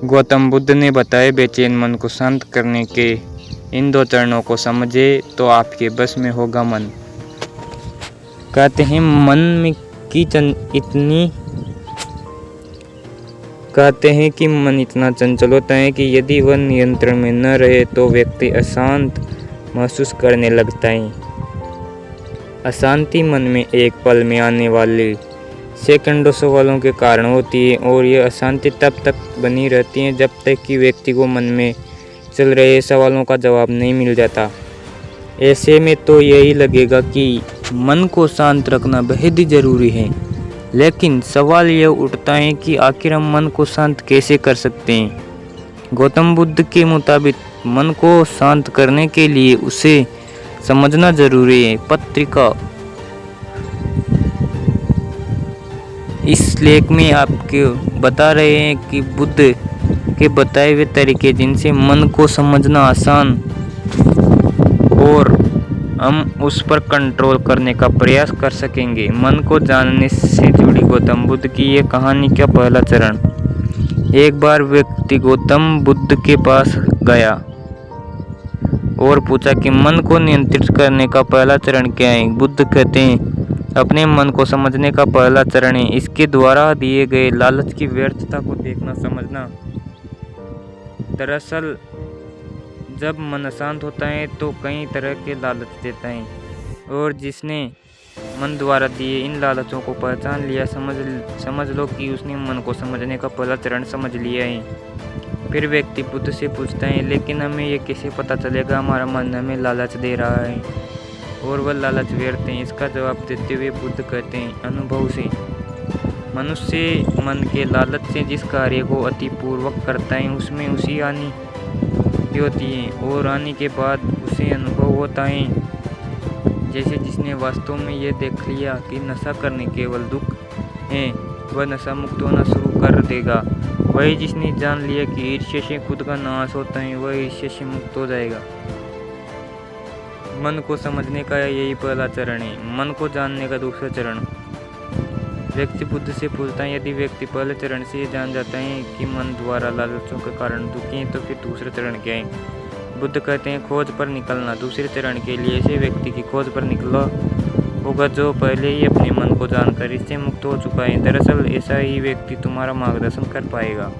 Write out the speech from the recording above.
गौतम बुद्ध ने बताए बेचैन मन को शांत करने के इन 2 चरणों को समझे तो आपके बस में होगा मन। कहते हैं कि मन इतना चंचल होता है कि यदि वह नियंत्रण में न रहे तो व्यक्ति अशांत महसूस करने लगता है। अशांति मन में एक पल में आने वाले सेकंडों सवालों के कारण होती है और यह अशांति तब तक बनी रहती है जब तक कि व्यक्ति को मन में चल रहे सवालों का जवाब नहीं मिल जाता। ऐसे में तो यही लगेगा कि मन को शांत रखना बेहद ही जरूरी है, लेकिन सवाल यह उठता है कि आखिर हम मन को शांत कैसे कर सकते हैं। गौतम बुद्ध के मुताबिक मन को शांत करने के लिए उसे समझना जरूरी है। पत्रिका इस लेख में आपको बता रहे हैं कि बुद्ध के बताए हुए तरीके जिनसे मन को समझना आसान और हम उस पर कंट्रोल करने का प्रयास कर सकेंगे। मन को जानने से जुड़ी गौतम बुद्ध की यह कहानी का पहला चरण। एक बार व्यक्ति गौतम बुद्ध के पास गया और पूछा कि मन को नियंत्रित करने का पहला चरण क्या है। बुद्ध कहते हैं अपने मन को समझने का पहला चरण है। इसके द्वारा दिए गए लालच की व्यर्थता को देखना समझना। दरअसल जब मन अशांत होता है तो कई तरह के लालच देता है और जिसने मन द्वारा दिए इन लालचों को पहचान लिया समझ लो कि उसने मन को समझने का पहला चरण समझ लिया है। फिर व्यक्ति बुद्ध से पूछता है लेकिन हमें ये कैसे पता चलेगा हमारा मन हमें लालच दे रहा है और वह लालच व्यर्थ है। इसका जवाब देते हुए बुद्ध कहते हैं अनुभव से। मनुष्य मन के लालच से जिस कार्य को अतिपूर्वक करता है उसमें उसी हानि होती है और आने के बाद उसे अनुभव होता है। जैसे जिसने वास्तव में यह देख लिया कि नशा करने केवल दुख है वह नशा मुक्त होना शुरू कर देगा। वही जिसने जान लिया कि ईर्ष्या से खुद का नाश होता है वह ईर्ष्या से मुक्त हो जाएगा। मन को समझने का यही पहला चरण है। मन को जानने का दूसरा चरण। व्यक्ति बुद्ध से पूछता है यदि व्यक्ति पहले चरण से ये जान जाता है कि मन द्वारा लालचों के कारण दुखी है तो फिर दूसरा चरण क्या है। बुद्ध कहते हैं खोज पर निकलना। दूसरे चरण के लिए ऐसे व्यक्ति की खोज पर निकला होगा जो पहले ही अपने मन को जानकर इससे मुक्त हो चुका है। दरअसल ऐसा ही व्यक्ति तुम्हारा मार्गदर्शन कर पाएगा।